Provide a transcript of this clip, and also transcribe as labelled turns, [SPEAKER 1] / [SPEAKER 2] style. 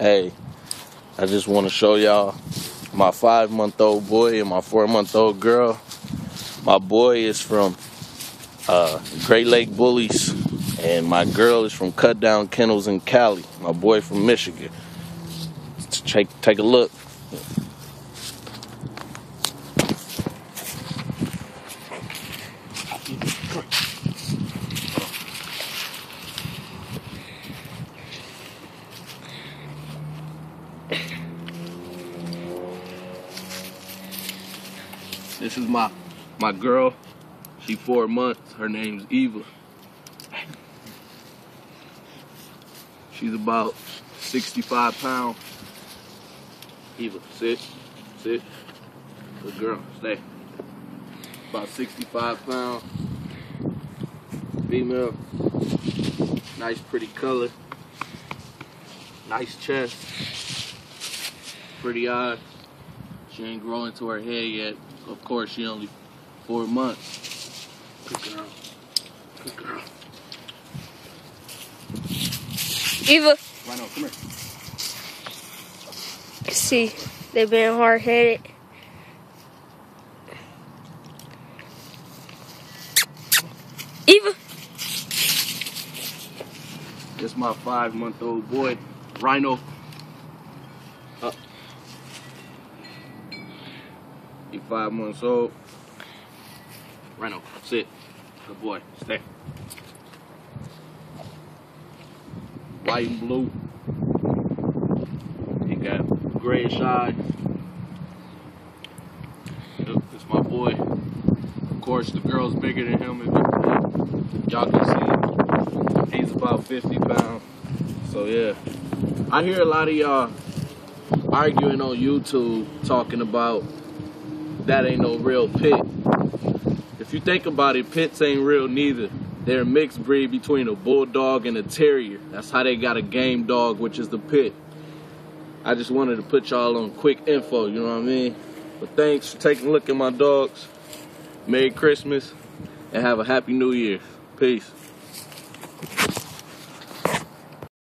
[SPEAKER 1] Hey, I just want to show y'all my 5-month-old boy and my 4-month-old girl. My boy is from Great Lake Bullies, and my girl is from Cut Down Kennels in Cali. My boy from Michigan. Take a look. This is my girl. She's 4 months. Her name's Eva. She's about 65 pounds. Eva, sit. Good girl, stay. About 65 pounds. Female. Nice pretty color. Nice chest. Pretty eyes. She ain't growing to her head yet. Of course, she only 4 months. Good girl. Good girl.
[SPEAKER 2] Eva.
[SPEAKER 1] Rhino, come here.
[SPEAKER 2] See, they've been hard-headed. Eva.
[SPEAKER 1] This is my 5-month-old boy, Rhino. Up. He's 5 months old. Rhino, sit. Good boy, stay. White and blue. He got grayish eyes. Yep, this is my boy. Of course, the girl's bigger than him. If y'all can see, he's about 50 pounds. So yeah, I hear a lot of y'all arguing on YouTube talking about that ain't no real pit. If you think about it, pits ain't real neither. They're a mixed breed between a bulldog and a terrier. That's how they got a game dog, which is the pit. I just wanted to put y'all on quick info, you know what I mean? But thanks for taking a look at my dogs. Merry Christmas and have a Happy New Year. Peace.